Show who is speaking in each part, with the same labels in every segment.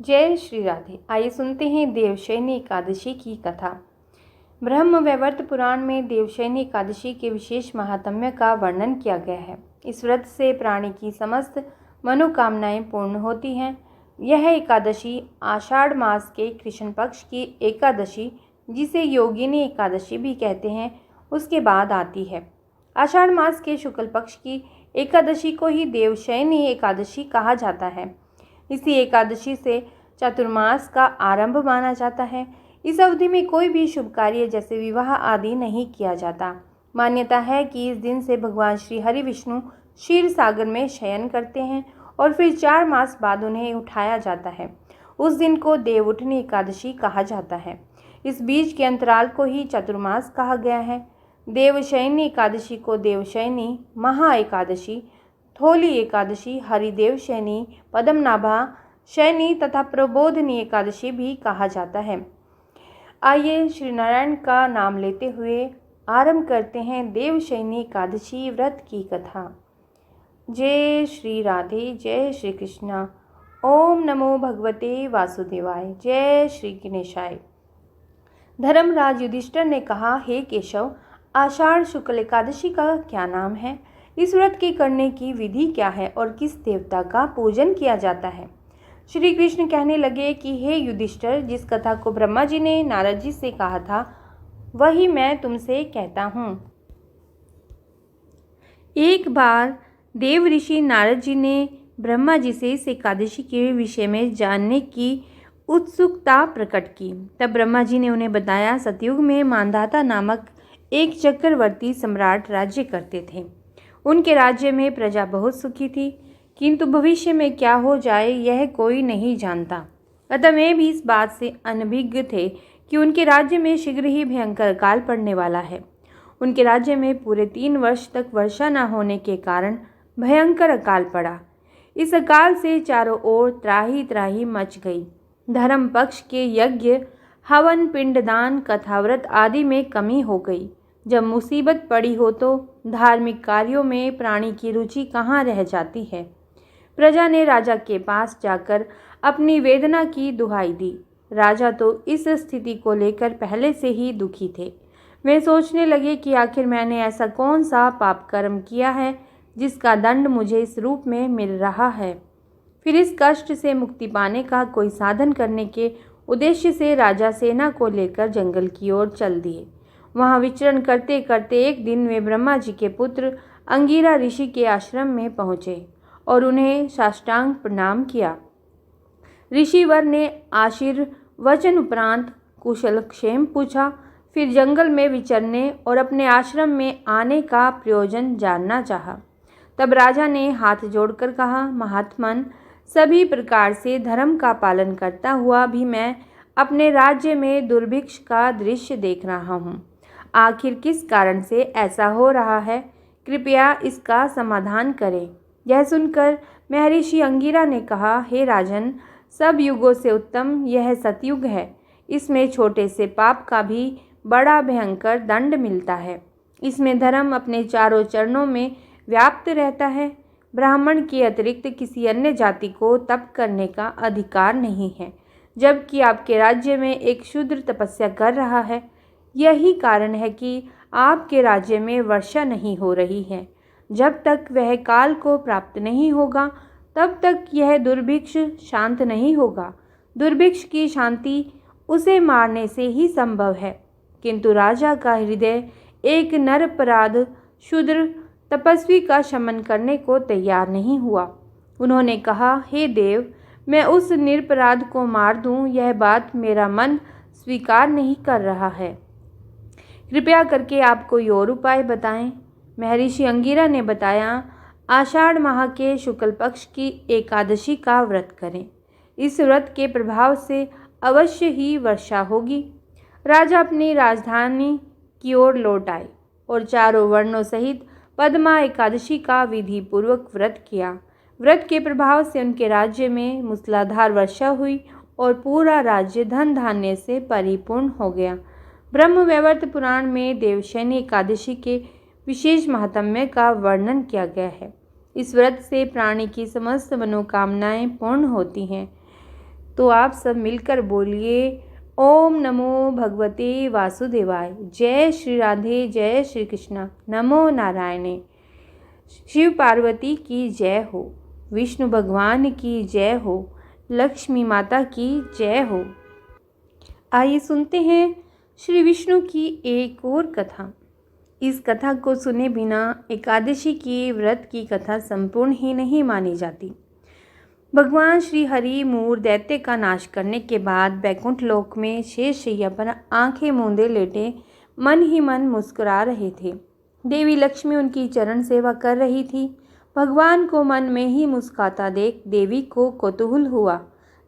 Speaker 1: जय श्री राधे। आइए सुनते हैं देवशयनी एकादशी की कथा। ब्रह्म वैवर्त पुराण में देवशयनी एकादशी के विशेष महात्म्य का वर्णन किया गया है। इस व्रत से प्राणी की समस्त मनोकामनाएं पूर्ण होती हैं। यह एकादशी आषाढ़ मास के कृष्ण पक्ष की एकादशी, जिसे योगिनी एकादशी भी कहते हैं, उसके बाद आती है। आषाढ़ मास के शुक्ल पक्ष की एकादशी को ही देवशयनी एकादशी कहा जाता है। इसी एकादशी से चातुर्मास का आरंभ माना जाता है। इस अवधि में कोई भी शुभ कार्य जैसे विवाह आदि नहीं किया जाता। मान्यता है कि इस दिन से भगवान श्री हरि विष्णु क्षीर सागर में शयन करते हैं और फिर 4 मास बाद उन्हें उठाया जाता है। उस दिन को देवउठनी एकादशी कहा जाता है। इस बीच के अंतराल को ही चातुर्मास कहा गया है। देवशयनी एकादशी को देवशयनी, महा एकादशी, थोली एकादशी, हरिदेव शयनी, पद्मनाभा शयनी तथा प्रबोधनी एकादशी भी कहा जाता है। आइए श्री नारायण का नाम लेते हुए आरंभ करते हैं देवशयनी एकादशी व्रत की कथा। जय श्री राधे, जय श्री कृष्णा। ओम नमो भगवते वासुदेवाय। जय श्री गणेशाय। धर्मराज युधिष्ठिर ने कहा, हे केशव, आषाढ़ शुक्ल एकादशी का क्या नाम है? इस व्रत के करने की विधि क्या है और किस देवता का पूजन किया जाता है? श्री कृष्ण कहने लगे कि हे युधिष्ठिर, जिस कथा को ब्रह्मा जी ने नारद जी से कहा था वही मैं तुमसे कहता हूँ। एक बार देव ऋषि नारद जी ने ब्रह्मा जी से इस एकादशी के विषय में जानने की उत्सुकता प्रकट की। तब ब्रह्मा जी ने उन्हें बताया, सतयुग में मांधाता नामक एक चक्रवर्ती सम्राट राज्य करते थे। उनके राज्य में प्रजा बहुत सुखी थी, किंतु भविष्य में क्या हो जाए यह कोई नहीं जानता। अतः वे भी इस बात से अनभिज्ञ थे कि उनके राज्य में शीघ्र ही भयंकर अकाल पड़ने वाला है। उनके राज्य में पूरे 3 वर्ष तक वर्षा न होने के कारण भयंकर अकाल पड़ा। इस अकाल से चारों ओर त्राही त्राही मच गई। धर्म पक्ष के यज्ञ, हवन, पिंडदान, कथाव्रत आदि में कमी हो गई। जब मुसीबत पड़ी हो तो धार्मिक कार्यों में प्राणी की रुचि कहाँ रह जाती है। प्रजा ने राजा के पास जाकर अपनी वेदना की दुहाई दी। राजा तो इस स्थिति को लेकर पहले से ही दुखी थे। वे सोचने लगे कि आखिर मैंने ऐसा कौन सा पाप कर्म किया है जिसका दंड मुझे इस रूप में मिल रहा है। फिर इस कष्ट से मुक्ति पाने का कोई साधन करने के उद्देश्य से राजा सेना को लेकर जंगल की ओर चल दिए। वहाँ विचरण करते करते एक दिन वे ब्रह्मा जी के पुत्र अंगिरा ऋषि के आश्रम में पहुँचे और उन्हें साष्टांग प्रणाम किया। ऋषिवर ने आशीर्वचन उपरांत कुशलक्षेम पूछा। फिर जंगल में विचरने और अपने आश्रम में आने का प्रयोजन जानना चाहा। तब राजा ने हाथ जोड़कर कहा, महात्मन, सभी प्रकार से धर्म का पालन करता हुआ भी मैं अपने राज्य में दुर्भिक्ष का दृश्य देख रहा हूँ। आखिर किस कारण से ऐसा हो रहा है? कृपया इसका समाधान करें। यह सुनकर महर्षि अंगिरा ने कहा, हे राजन, सब युगों से उत्तम यह सतयुग है। इसमें छोटे से पाप का भी बड़ा भयंकर दंड मिलता है। इसमें धर्म अपने चारों चरणों में व्याप्त रहता है। ब्राह्मण के अतिरिक्त किसी अन्य जाति को तप करने का अधिकार नहीं है, जबकि आपके राज्य में एक शूद्र तपस्या कर रहा है। यही कारण है कि आपके राज्य में वर्षा नहीं हो रही है। जब तक वह काल को प्राप्त नहीं होगा तब तक यह दुर्भिक्ष शांत नहीं होगा। दुर्भिक्ष की शांति उसे मारने से ही संभव है। किंतु राजा का हृदय एक निरपराध शूद्र तपस्वी का शमन करने को तैयार नहीं हुआ। उन्होंने कहा, हे देव, मैं उस निरपराध को मार दूं, यह बात मेरा मन स्वीकार नहीं कर रहा है। कृपया करके आप कोई और उपाय बताएं। महर्षि अंगिरा ने बताया, आषाढ़ माह के शुक्ल पक्ष की एकादशी का व्रत करें। इस व्रत के प्रभाव से अवश्य ही वर्षा होगी। राजा अपनी राजधानी की ओर लौट आए और चारों वर्णों सहित पद्मा एकादशी का विधि पूर्वक व्रत किया। व्रत के प्रभाव से उनके राज्य में मूसलाधार वर्षा हुई और पूरा राज्य धन धान्य से परिपूर्ण हो गया। ब्रह्म वैवर्त पुराण में देवशयनी एकादशी के विशेष महात्म्य का वर्णन किया गया है। इस व्रत से प्राणी की समस्त मनोकामनाएं पूर्ण होती हैं। तो आप सब मिलकर बोलिए, ओम नमो भगवते वासुदेवाय। जय श्री राधे, जय श्री कृष्ण, नमो नारायणे। शिव पार्वती की जय हो, विष्णु भगवान की जय हो, लक्ष्मी माता की जय हो। आइए सुनते हैं श्री विष्णु की एक और कथा। इस कथा को सुने बिना एकादशी के व्रत की कथा संपूर्ण ही नहीं मानी जाती। भगवान श्री हरि मूर दैत्य का नाश करने के बाद बैकुंठ लोक में शेषशैया पर आंखें मूंदे लेटे मन ही मन मुस्कुरा रहे थे। देवी लक्ष्मी उनकी चरण सेवा कर रही थी। भगवान को मन में ही मुस्कुराता देख देवी को कौतूहल हुआ।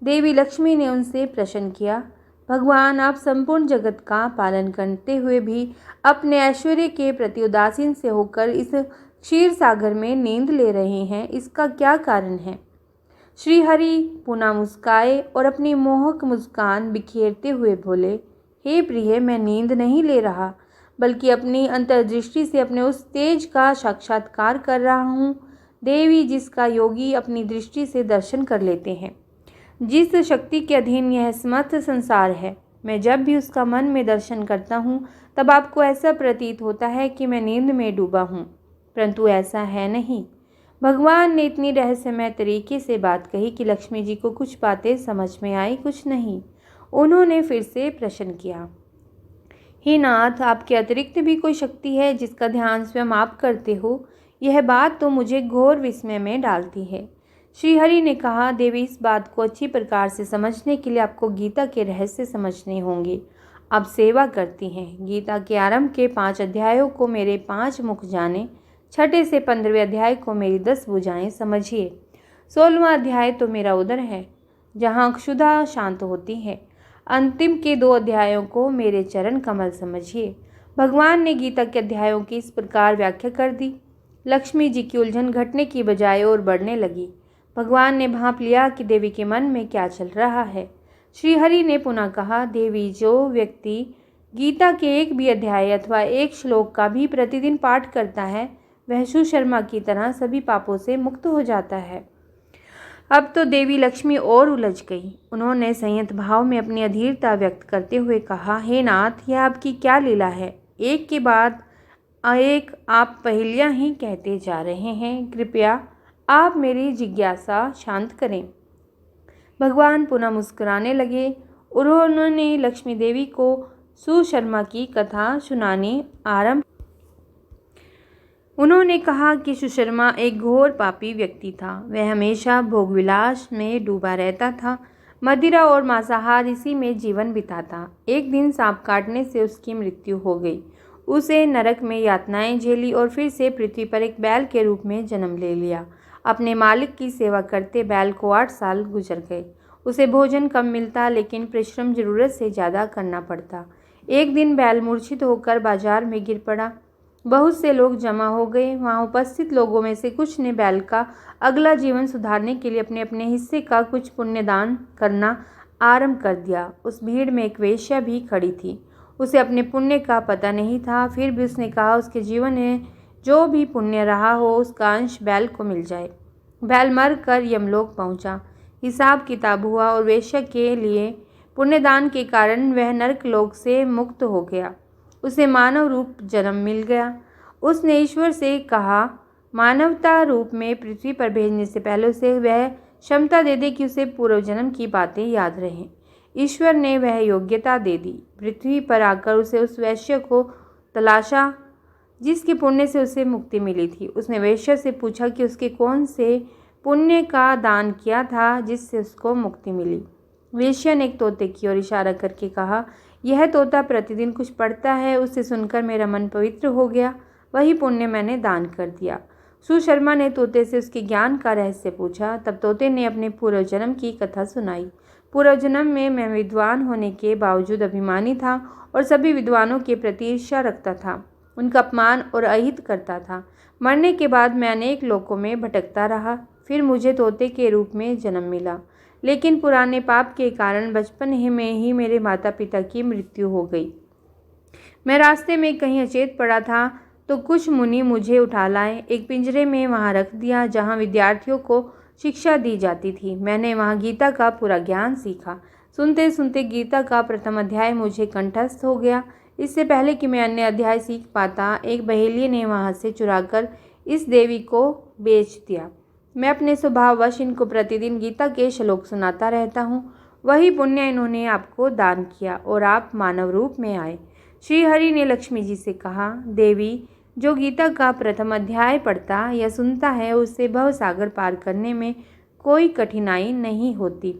Speaker 1: देवी लक्ष्मी ने उनसे प्रश्न किया, भगवान, आप संपूर्ण जगत का पालन करते हुए भी अपने ऐश्वर्य के प्रति उदासीन से होकर इस क्षीर सागर में नींद ले रहे हैं, इसका क्या कारण है? श्री हरि पुनः मुस्काए और अपनी मोहक मुस्कान बिखेरते हुए बोले, हे प्रिय, मैं नींद नहीं ले रहा, बल्कि अपनी अंतर्दृष्टि से अपने उस तेज का साक्षात्कार कर रहा हूँ, देवी, जिसका योगी अपनी दृष्टि से दर्शन कर लेते हैं। जिस शक्ति के अधीन यह समस्त संसार है, मैं जब भी उसका मन में दर्शन करता हूँ तब आपको ऐसा प्रतीत होता है कि मैं नींद में डूबा हूँ, परंतु ऐसा है नहीं। भगवान ने इतनी रहस्यमय तरीके से बात कही कि लक्ष्मी जी को कुछ बातें समझ में आई, कुछ नहीं। उन्होंने फिर से प्रश्न किया, हे नाथ, आपके अतिरिक्त भी कोई शक्ति है जिसका ध्यान स्वयं आप करते हो? यह बात तो मुझे घोर विस्मय में डालती है। श्री हरि ने कहा, देवी, इस बात को अच्छी प्रकार से समझने के लिए आपको गीता के रहस्य समझने होंगे। आप सेवा करती हैं। गीता के आरंभ के 5 अध्यायों को मेरे 5 मुख जाने, छठे से 15वें अध्याय को मेरी 10 भुजाएं समझिए। 16वां अध्याय तो मेरा उदर है, जहाँ क्षुधा शांत होती है। अंतिम के 2 अध्यायों को मेरे चरण कमल समझिए। भगवान ने गीता के अध्यायों की इस प्रकार व्याख्या कर दी। लक्ष्मी जी की उलझन घटने की बजाय और बढ़ने लगी। भगवान ने भांप लिया कि देवी के मन में क्या चल रहा है। श्री हरि ने पुनः कहा, देवी, जो व्यक्ति गीता के एक भी अध्याय अथवा एक श्लोक का भी प्रतिदिन पाठ करता है, वह सुशर्मा की तरह सभी पापों से मुक्त हो जाता है। अब तो देवी लक्ष्मी और उलझ गई। उन्होंने संयत भाव में अपनी अधीरता व्यक्त करते हुए कहा, हे नाथ, यह आपकी क्या लीला है? एक के बाद एक आप पहेलियां ही कहते जा रहे हैं। कृपया आप मेरी जिज्ञासा शांत करें। भगवान पुनः मुस्कुराने लगे। उन्होंने लक्ष्मी देवी को सुशर्मा की कथा सुनानी आरंभ। उन्होंने कहा कि सुशर्मा एक घोर पापी व्यक्ति था। वह हमेशा भोगविलास में डूबा रहता था। मदिरा और मांसाहार इसी में जीवन बिताता। एक दिन सांप काटने से उसकी मृत्यु हो गई। उसे नरक में यातनाएं झेली और फिर से पृथ्वी पर एक बैल के रूप में जन्म ले लिया। अपने मालिक की सेवा करते बैल को 8 साल गुजर गए। उसे भोजन कम मिलता, लेकिन परिश्रम जरूरत से ज़्यादा करना पड़ता। एक दिन बैल मूर्छित होकर बाजार में गिर पड़ा। बहुत से लोग जमा हो गए। वहां उपस्थित लोगों में से कुछ ने बैल का अगला जीवन सुधारने के लिए अपने अपने हिस्से का कुछ पुण्यदान करना आरंभ कर दिया। उस भीड़ में एक वेश्या भी खड़ी थी। उसे अपने पुण्य का पता नहीं था, फिर भी उसने कहा उसके जीवन में जो भी पुण्य रहा हो उसका अंश बैल को मिल जाए। बैल मर कर यमलोक पहुंचा। हिसाब किताब हुआ और वेश्या के लिए पुण्यदान के कारण वह नरक लोक से मुक्त हो गया। उसे मानव रूप जन्म मिल गया। उसने ईश्वर से कहा, मानवता रूप में पृथ्वी पर भेजने से पहले उसे वह क्षमता दे दे कि उसे पूर्व जन्म की बातें याद रहें। ईश्वर ने वह योग्यता दे दी। पृथ्वी पर आकर उसे उस वैश्य को तलाशा जिसके पुण्य से उसे मुक्ति मिली थी। उसने वेश्या से पूछा कि उसके कौन से पुण्य का दान किया था जिससे उसको मुक्ति मिली। वेश्या ने एक तोते की ओर इशारा करके कहा, यह तोता प्रतिदिन कुछ पढ़ता है। उसे सुनकर मेरा मन पवित्र हो गया। वही पुण्य मैंने दान कर दिया। सुशर्मा ने तोते से उसके ज्ञान का रहस्य पूछा। तब तोते ने अपने पूर्व जन्म की कथा सुनाई। पूर्व जन्म में मैं विद्वान होने के बावजूद अभिमानी था और सभी विद्वानों के प्रति ईर्ष्या रखता था, उनका अपमान और अहित करता था। मरने के बाद मैं अनेक लोकों में भटकता रहा। फिर मुझे तोते के रूप में जन्म मिला, लेकिन पुराने पाप के कारण बचपन में ही मेरे माता पिता की मृत्यु हो गई। मैं रास्ते में कहीं अचेत पड़ा था तो कुछ मुनि मुझे उठा लाए। एक पिंजरे में वहां रख दिया जहां विद्यार्थियों को शिक्षा दी जाती थी। मैंने वहाँ गीता का पूरा ज्ञान सीखा। सुनते सुनते गीता का प्रथम अध्याय मुझे कंठस्थ हो गया। इससे पहले कि मैं अन्य अध्याय सीख पाता, एक बहेलिये ने वहाँ से चुराकर इस देवी को बेच दिया। मैं अपने स्वभाववश इनको प्रतिदिन गीता के श्लोक सुनाता रहता हूँ। वही पुण्य इन्होंने आपको दान किया और आप मानव रूप में आए। श्री हरि ने लक्ष्मी जी से कहा, देवी, जो गीता का प्रथम अध्याय पढ़ता या सुनता है उससे भवसागर पार करने में कोई कठिनाई नहीं होती।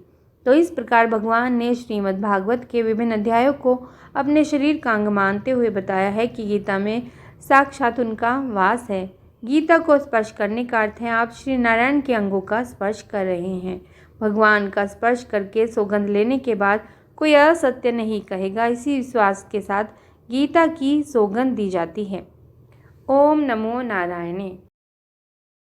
Speaker 1: तो इस प्रकार भगवान ने श्रीमद् भागवत के विभिन्न अध्यायों को अपने शरीर का अंग मानते हुए बताया है कि गीता में साक्षात उनका वास है। गीता को स्पर्श करने का अर्थ है आप श्री नारायण के अंगों का स्पर्श कर रहे हैं। भगवान का स्पर्श करके सौगंध लेने के बाद कोई असत्य नहीं कहेगा। इसी विश्वास के साथ गीता की सौगंध दी जाती है। ओम नमो नारायणे।